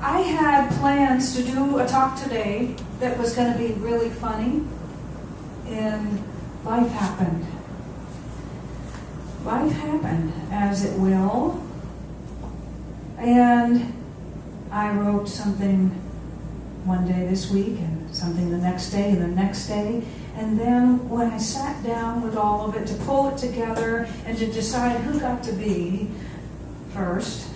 I had plans to do a talk today that was going to be really funny, and life happened. Life happened, as it will, and I wrote something one day this week, and something the next day, and the next day, and then when I sat down with all of it to pull it together and to decide who got to be first,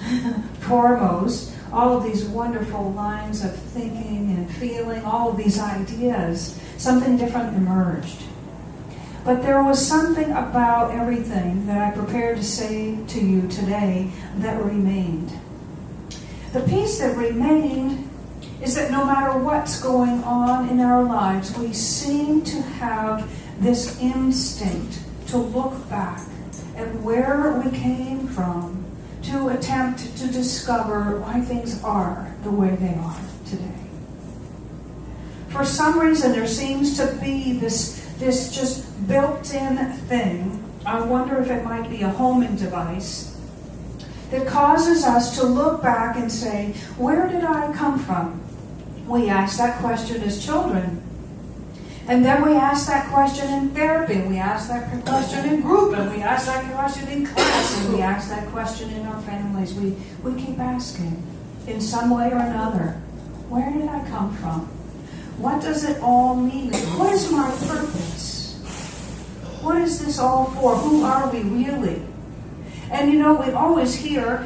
foremost, all of these wonderful lines of thinking and feeling, all of these ideas, something different emerged. But there was something about everything that I prepared to say to you today that remained. The piece that remained is that no matter what's going on in our lives, we seem to have this instinct to look back at where we came from, to attempt to discover why things are the way they are today. For some reason, there seems to be this just built-in thing. I wonder if it might be a homing device that causes us to look back and say, where did I come from? We ask that question as children. And then we ask that question in therapy, and we ask that question in group, and we ask that question in class, and we ask that question in our families. We keep asking, in some way or another, where did I come from? What does it all mean? What is my purpose? What is this all for? Who are we really? And we always hear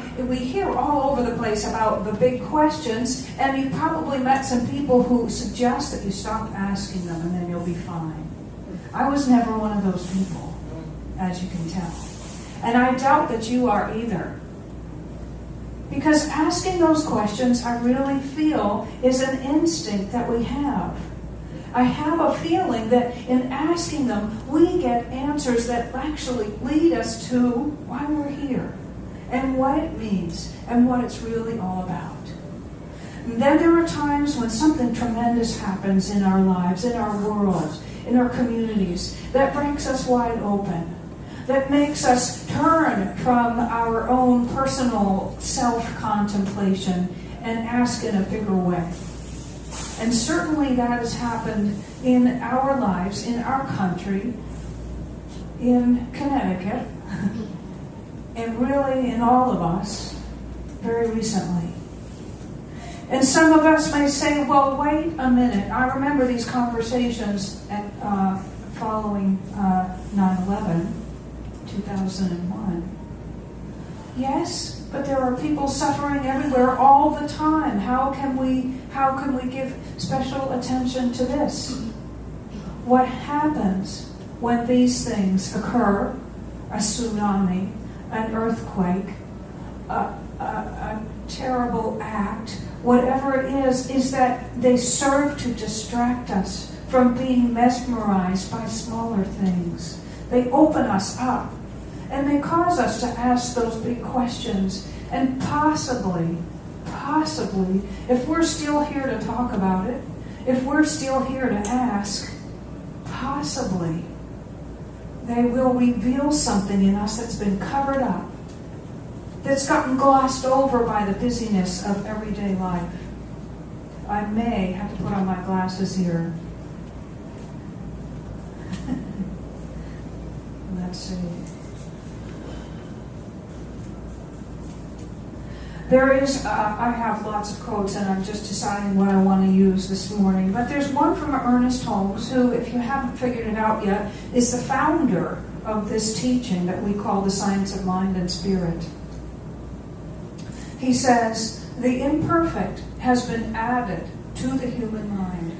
all over the place about the big questions, and you probably met some people who suggest that you stop asking them and then you'll be fine. I was never one of those people, as you can tell. And I doubt that you are either. Because asking those questions, I really feel, is an instinct that we have. I have a feeling that in asking them, we get answers that actually lead us to why we're here, and what it means, and what it's really all about. And then there are times when something tremendous happens in our lives, in our world, in our communities, that breaks us wide open, that makes us turn from our own personal self-contemplation and ask in a bigger way. And certainly that has happened in our lives, in our country, in Connecticut, and really in all of us very recently. And some of us may say, well, wait a minute. I remember these conversations following 9/11, 2001. Yes, but there are people suffering everywhere all the time. How can we give special attention to this? What happens when these things occur? A tsunami, an earthquake, a terrible act, whatever it is that they serve to distract us from being mesmerized by smaller things. They open us up, and they cause us to ask those big questions. And possibly, if we're still here to talk about it, if we're still here to ask, possibly they will reveal something in us that's been covered up, that's gotten glossed over by the busyness of everyday life. I may have to put on my glasses here. Let's see. I have lots of quotes, and I'm just deciding what I want to use this morning. But there's one from Ernest Holmes, who, if you haven't figured it out yet, is the founder of this teaching that we call the science of mind and spirit. He says, the imperfect has been added to the human mind.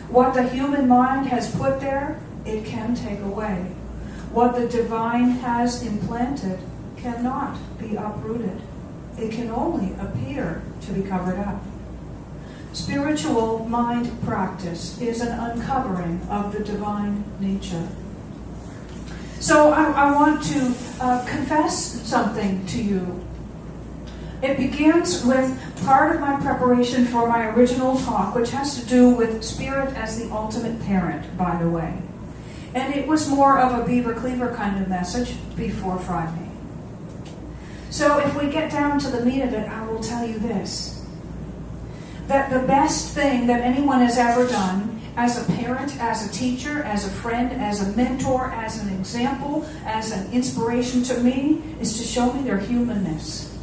What the human mind has put there, it can take away. What the divine has implanted cannot be uprooted. It can only appear to be covered up. Spiritual mind practice is an uncovering of the divine nature. So I want to confess something to you. It begins with part of my preparation for my original talk, which has to do with spirit as the ultimate parent, by the way. And it was more of a Beaver Cleaver kind of message before Friday. So if we get down to the meat of it, I will tell you this. that the best thing that anyone has ever done, as a parent, as a teacher, as a friend, as a mentor, as an example, as an inspiration to me, is to show me their humanness.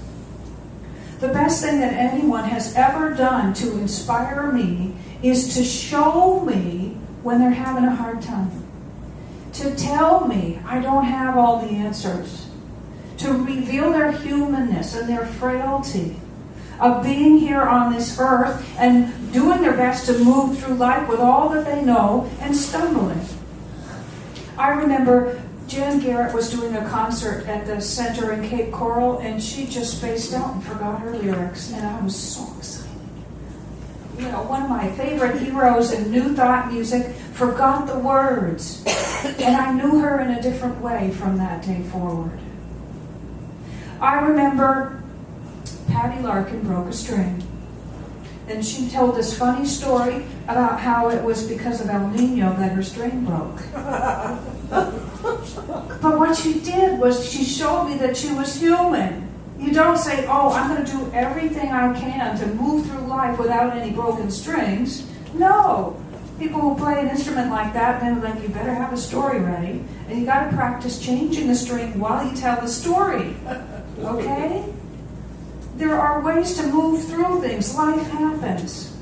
The best thing that anyone has ever done to inspire me is to show me when they're having a hard time. To tell me I don't have all the answers. To reveal their humanness and their frailty of being here on this earth and doing their best to move through life with all that they know and stumbling. I remember Jan Garrett was doing a concert at the center in Cape Coral, and she just spaced out and forgot her lyrics, and I was so excited. You know, one of my favorite heroes in New Thought music forgot the words, and I knew her in a different way from that day forward. I remember Patty Larkin broke a string. And she told this funny story about how it was because of El Nino that her string broke. But what she did was she showed me that she was human. You don't say, oh, I'm going to do everything I can to move through life without any broken strings. No. People who play an instrument like that, then like, you better have a story ready. And you got to practice changing the string while you tell the story. Okay? There are ways to move through things. Life happens.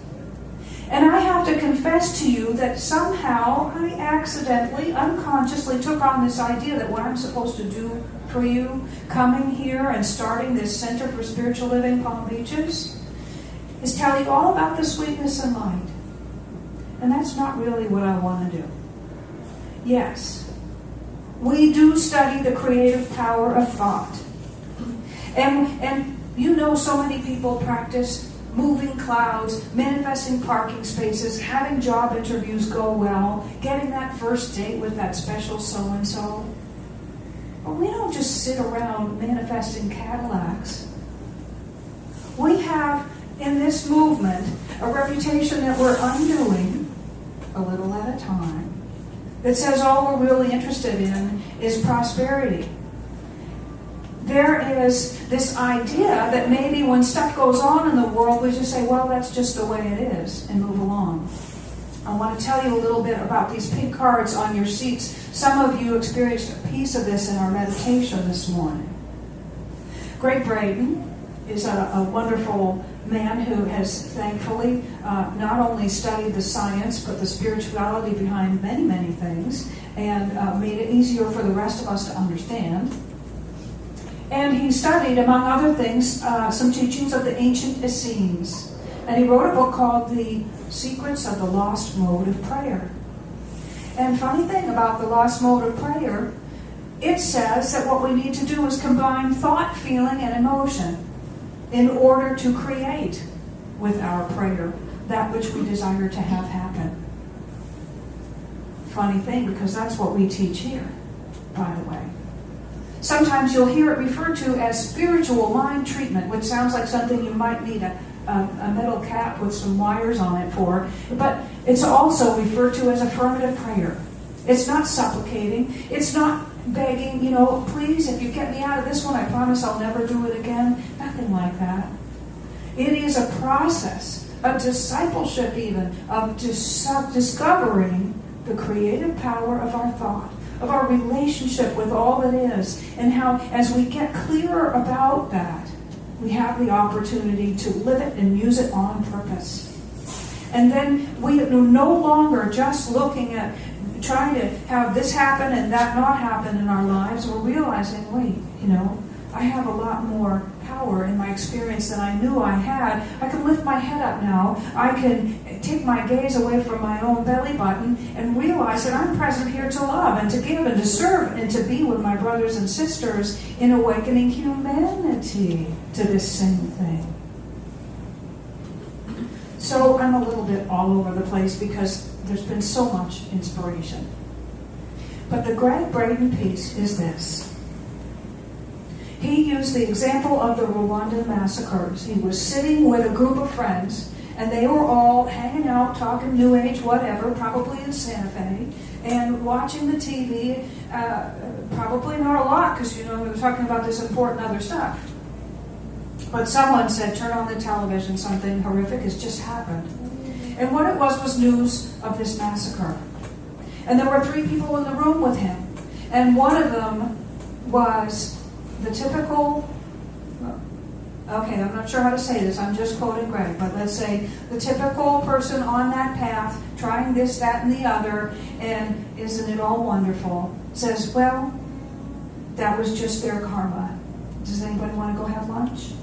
And I have to confess to you that somehow I accidentally, unconsciously took on this idea that what I'm supposed to do for you, coming here and starting this Center for Spiritual Living Palm Beaches, is tell you all about the sweetness and light. And that's not really what I want to do. Yes, we do study the creative power of thought. And you know, so many people practice moving clouds, manifesting parking spaces, having job interviews go well, getting that first date with that special so-and-so. But we don't just sit around manifesting Cadillacs. We have, in this movement, a reputation that we're undoing a little at a time that says all we're really interested in is prosperity. There is this idea that maybe when stuff goes on in the world, we just say, well, that's just the way it is, and move along. I want to tell you a little bit about these pink cards on your seats. Some of you experienced a piece of this in our meditation this morning. Greg Braden is a wonderful man who has thankfully not only studied the science, but the spirituality behind many, many things, and made it easier for the rest of us to understand. And he studied, among other things, some teachings of the ancient Essenes. And he wrote a book called The Secrets of the Lost Mode of Prayer. And funny thing about the lost mode of prayer, it says that what we need to do is combine thought, feeling, and emotion in order to create with our prayer that which we desire to have happen. Funny thing, because that's what we teach here, by the way. Sometimes you'll hear it referred to as spiritual mind treatment, which sounds like something you might need a metal cap with some wires on it for. But it's also referred to as affirmative prayer. It's not supplicating. It's not begging, please, if you get me out of this one, I promise I'll never do it again. Nothing like that. It is a process, a discipleship even, of discovering the creative power of our thought, of our relationship with all that is, and how, as we get clearer about that, we have the opportunity to live it and use it on purpose. And then we are no longer just looking at trying to have this happen and that not happen in our lives. We're realizing, wait, I have a lot more power in my experience than I knew I had. I can lift my head up now. I can take my gaze away from my own belly button and realize that I'm present here to love and to give and to serve and to be with my brothers and sisters in awakening humanity to this same thing. So I'm a little bit all over the place because there's been so much inspiration. But the Greg Braden piece is this. He used the example of the Rwandan massacres. He was sitting with a group of friends, and they were all hanging out, talking New Age, whatever, probably in Santa Fe, and watching the TV, probably not a lot, because, we were talking about this important other stuff. But someone said, turn on the television, something horrific has just happened. And what it was news of this massacre. And there were 3 people in the room with him. And one of them was the typical, okay, I'm not sure how to say this, I'm just quoting Greg, but let's say the typical person on that path, trying this, that, and the other, and isn't it all wonderful, says, well, that was just their karma. Does anybody want to go have lunch?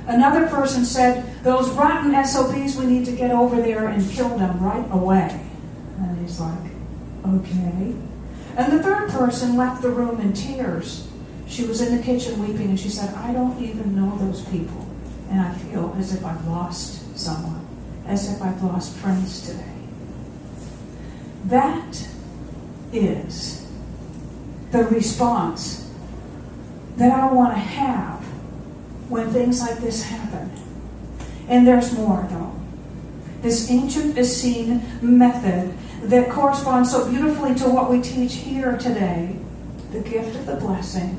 Another person said, those rotten SOBs, we need to get over there and kill them right away. And he's like, okay. And the third person left the room in tears. She was in the kitchen weeping, and she said, I don't even know those people. And I feel as if I've lost someone, as if I've lost friends today. That is the response that I want to have when things like this happen. And there's more, though. This ancient Essene method that corresponds so beautifully to what we teach here today, the gift of the blessing,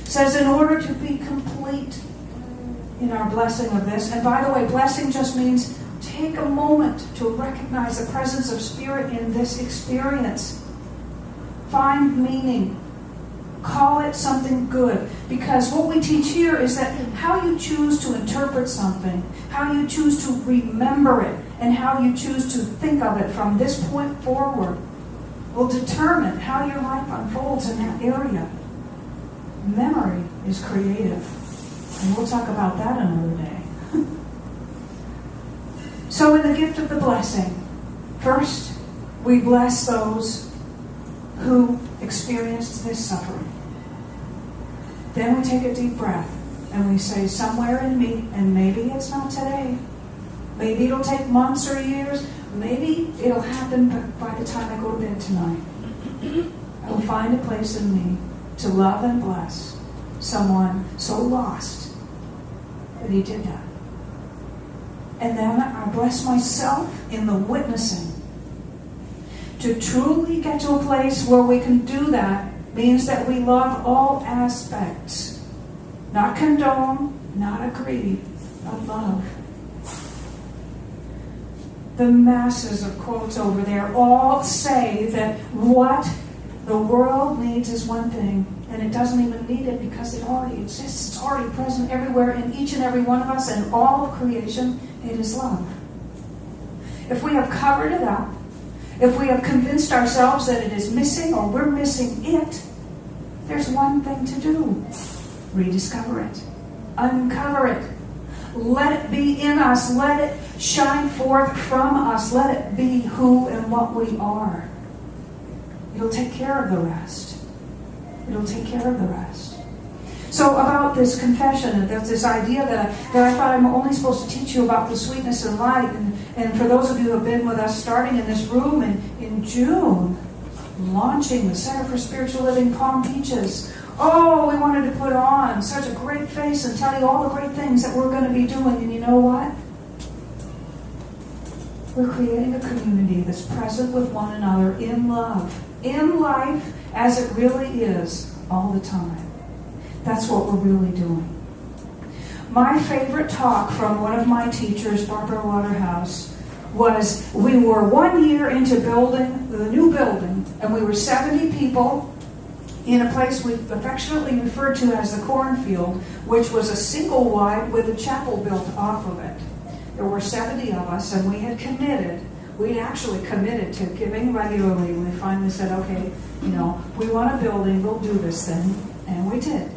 says in order to be complete in our blessing of this, and by the way, blessing just means take a moment to recognize the presence of Spirit in this experience. Find meaning. Call it something good. Because what we teach here is that how you choose to interpret something, how you choose to remember it, and how you choose to think of it from this point forward will determine how your life unfolds in that area. Memory is creative. And we'll talk about that another day. So in the gift of the blessing, first, we bless those who experienced this suffering. Then we take a deep breath and we say, somewhere in me, and maybe it's not today, maybe it'll take months or years, maybe it'll happen by the time I go to bed tonight. I will find a place in me to love and bless someone so lost that he did that. And then I bless myself in the witnessing. To truly get to a place where we can do that means that we love all aspects. Not condone, not agree, but love. The masses of quotes over there all say that what the world needs is one thing, and it doesn't even need it because it already exists. It's already present everywhere in each and every one of us and all of creation. It is love. If we have covered it up, if we have convinced ourselves that it is missing or we're missing it, there's one thing to do. Rediscover it. Uncover it. Let it be in us. Let it shine forth from us. Let it be who and what we are. It'll take care of the rest. It'll take care of the rest. So about this confession, and this idea that I thought I'm only supposed to teach you about the sweetness and light, and for those of you who have been with us starting in this room in June, launching the Center for Spiritual Living Palm Beaches. Oh, we wanted to put on such a great face and tell you all the great things that we're going to be doing. And you know what? We're creating a community that's present with one another in love, in life as it really is all the time. That's what we're really doing. My favorite talk from one of my teachers, Barbara Waterhouse, was we were 1 year into building the new building, and we were 70 people in a place we affectionately referred to as the cornfield, which was a single wide with a chapel built off of it. There were 70 of us, and we had committed. We'd actually committed to giving regularly. We finally said, okay, we want a building, we'll do this thing. And we did.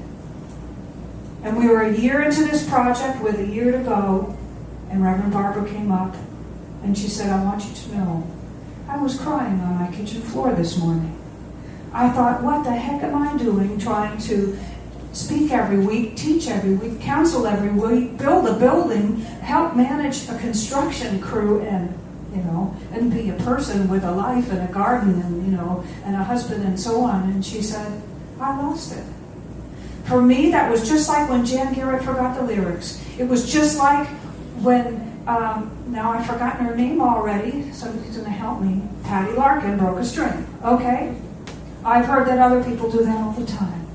And we were a year into this project with a year to go, and Reverend Barbara came up, and she said, I want you to know, I was crying on my kitchen floor this morning. I thought, what the heck am I doing trying to speak every week, teach every week, counsel every week, build a building, help manage a construction crew, and be a person with a life and a garden and a husband and so on. And she said, I lost it. For me, that was just like when Jan Garrett forgot the lyrics. It was just like when, now I've forgotten her name already, somebody's going to help me, Patty Larkin broke a string. Okay? I've heard that other people do that all the time.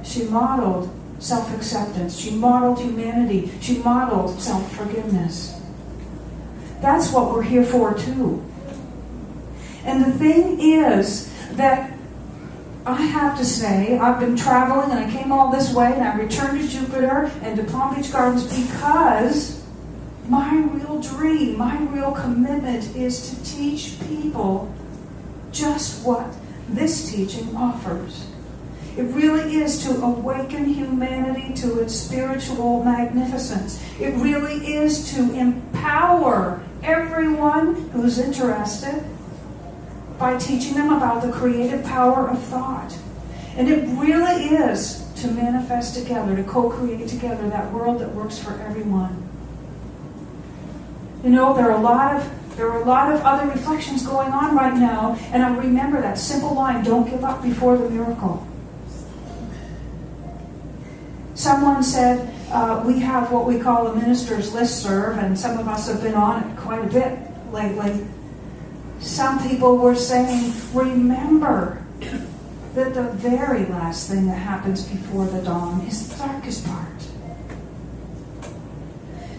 She modeled self-acceptance. She modeled humanity. She modeled self-forgiveness. That's what we're here for too. And the thing is that I have to say, I've been traveling and I came all this way and I returned to Jupiter and to Palm Beach Gardens because my real dream, my real commitment is to teach people just what this teaching offers. It really is to awaken humanity to its spiritual magnificence. It really is to empower everyone who's interested by teaching them about the creative power of thought. And it really is to manifest together, to co-create together that world that works for everyone. You know, there are a lot of other reflections going on right now, and I remember that simple line, don't give up before the miracle. Someone said, we have what we call a minister's listserv, and some of us have been on it quite a bit lately. Some people were saying, remember that the very last thing that happens before the dawn is the darkest part.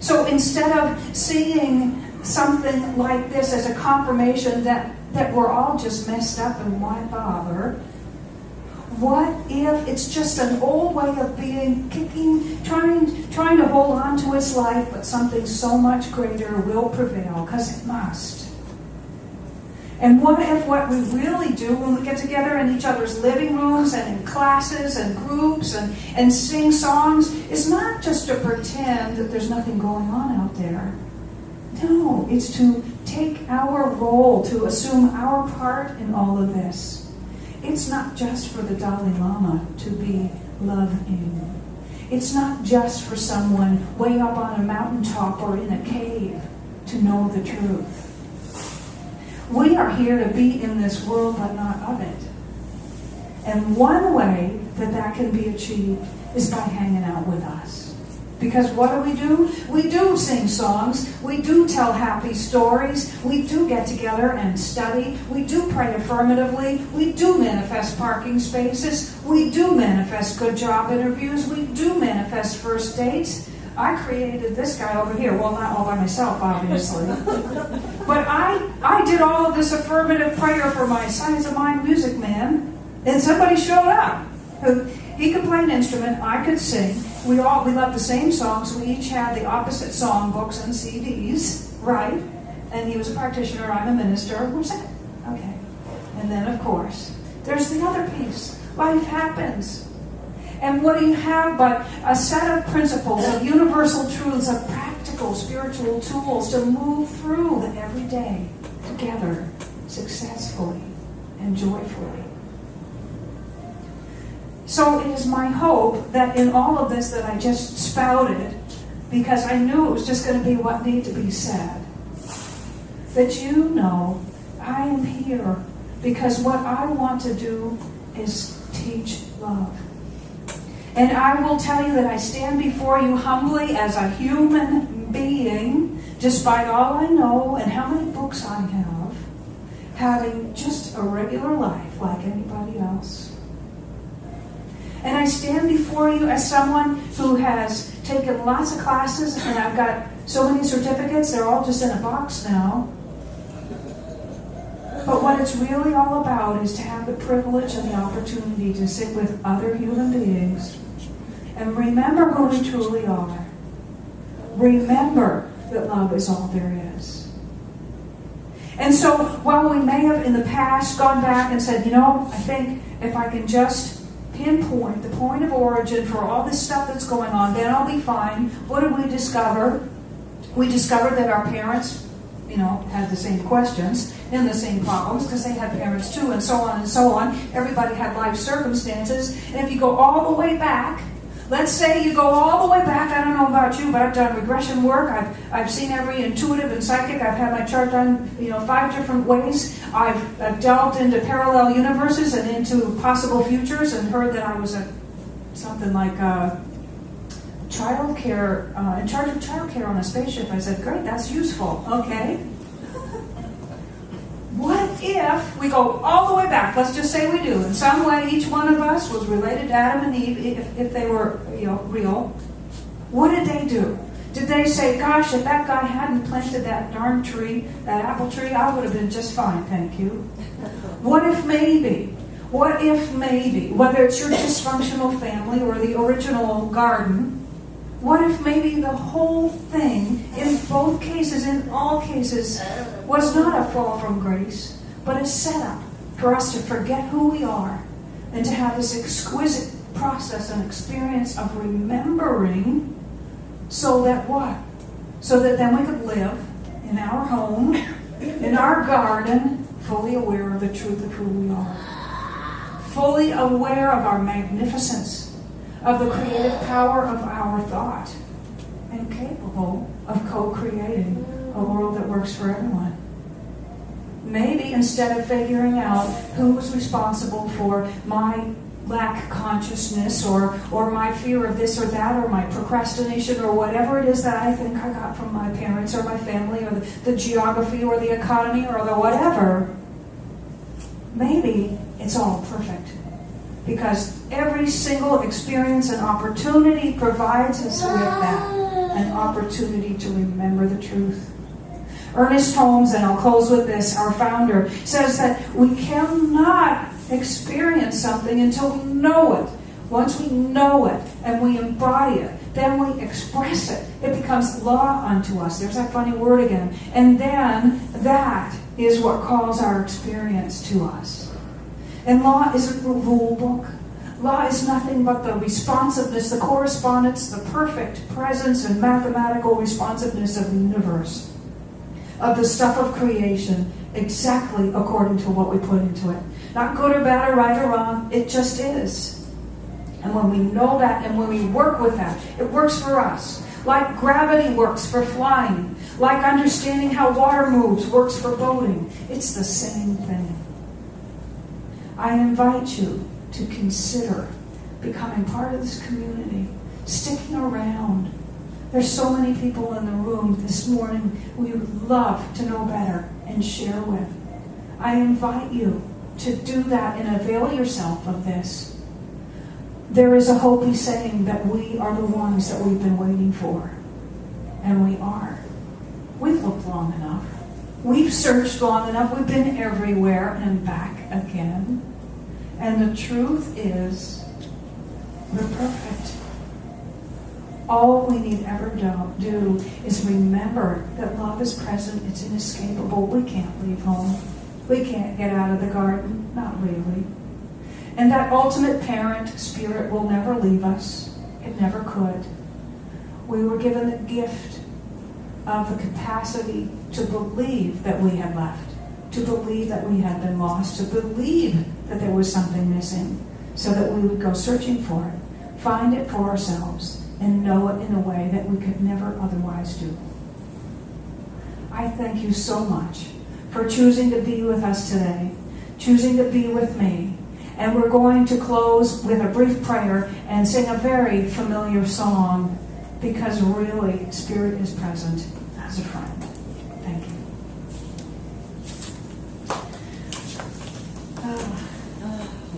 So instead of seeing something like this as a confirmation that we're all just messed up and why bother, what if it's just an old way of being, trying to hold on to its life, but something so much greater will prevail, because it must. And what if what we really do when we get together in each other's living rooms and in classes and groups and sing songs is not just to pretend that there's nothing going on out there. No, it's to take our role, to assume our part in all of this. It's not just for the Dalai Lama to be loving. It's not just for someone way up on a mountaintop or in a cave to know the truth. We are here to be in this world, but not of it. And one way that can be achieved is by hanging out with us. Because what do? We do sing songs. We do tell happy stories. We do get together and study. We do pray affirmatively. We do manifest parking spaces. We do manifest good job interviews. We do manifest first dates. I created this guy over here. Well, not all by myself, obviously. But I did all of this affirmative prayer for my Science of Mind music man, and somebody showed up. He could play an instrument, I could sing. We loved the same songs. We each had the opposite song books and CDs, right? And he was a practitioner, I'm a minister. We're set. Okay. And then, of course, there's the other piece. Life happens. And what do you have but a set of principles, of universal truths, of practical spiritual tools to move through the everyday together, successfully and joyfully. So it is my hope that in all of this that I just spouted, because I knew it was just going to be what needed to be said, that you know I am here because what I want to do is teach love. And I will tell you that I stand before you humbly as a human being, despite all I know and how many books I have, having just a regular life like anybody else. And I stand before you as someone who has taken lots of classes, and I've got so many certificates, they're all just in a box now. But what it's really all about is to have the privilege and the opportunity to sit with other human beings and remember who we truly are. Remember that love is all there is. And so while we may have in the past gone back and said, I think if I can just pinpoint the point of origin for all this stuff that's going on, then I'll be fine. What did we discover? We discovered that our parents, had the same questions and the same problems because they had parents too, and so on and so on. Everybody had life circumstances. And if you go all the way back, let's say you go all the way back, I don't know about you, but I've done regression work. I've seen every intuitive and psychic. I've had my chart done 5 different ways. I've delved into parallel universes and into possible futures and heard that I was something like child care, in charge of child care on a spaceship. I said, great, that's useful. Okay. What if we go all the way back? Let's just say we do. In some way, each one of us was related to Adam and Eve, if they were real. What did they do? Did they say, gosh, if that guy hadn't planted that darn tree, that apple tree, I would have been just fine, thank you? What if maybe, whether it's your dysfunctional family or the original garden, what if maybe the whole thing, in both cases, in all cases, was not a fall from grace, but a setup for us to forget who we are and to have this exquisite process and experience of remembering, so that what? So that then we could live in our home, in our garden, fully aware of the truth of who we are. Fully aware of our magnificence, of the creative power of our thought, and capable of co-creating a world that works for everyone. Maybe instead of figuring out who was responsible for my lack consciousness or my fear of this or that or my procrastination or whatever it is that I think I got from my parents or my family or the geography or the economy or the whatever, maybe it's all perfect. Because every single experience and opportunity provides us with that, an opportunity to remember the truth. Ernest Holmes, and I'll close with this, our founder, says that we cannot experience something until we know it. Once we know it and we embody it, then we express it. It becomes law unto us. There's that funny word again. And then that is what calls our experience to us. And law isn't a rule book. Law is nothing but the responsiveness, the correspondence, the perfect presence and mathematical responsiveness of the universe, of the stuff of creation, exactly according to what we put into it. Not good or bad or right or wrong, it just is. And when we know that and when we work with that, it works for us. Like gravity works for flying, like understanding how water moves works for boating. It's the same thing. I invite you to consider becoming part of this community, sticking around. There's so many people in the room this morning we would love to know better and share with. I invite you to do that and avail yourself of this. There is a Hopi saying that we are the ones that we've been waiting for. And we are. We've looked long enough. We've searched long enough. We've been everywhere and back again. And the truth is, we're perfect. All we need ever do is remember that love is present. It's inescapable. We can't leave home. We can't get out of the garden. Not really. And that ultimate parent spirit will never leave us. It never could. We were given the gift of the capacity to believe that we had left, to believe that we had been lost, to believe that there was something missing, so that we would go searching for it, find it for ourselves, and know it in a way that we could never otherwise do. I thank you so much for choosing to be with us today, choosing to be with me. And we're going to close with a brief prayer and sing a very familiar song, because really, Spirit is present as a friend. Thank you.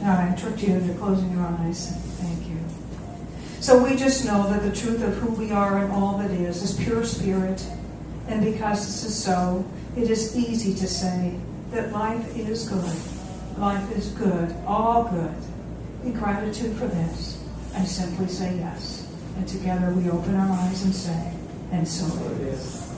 All right, I tricked you into closing your eyes. Thank you. So we just know that the truth of who we are and all that is pure spirit. And because this is so, it is easy to say that life is good. Life is good, all good. In gratitude for this, I simply say yes. And together we open our eyes and say, and so it is.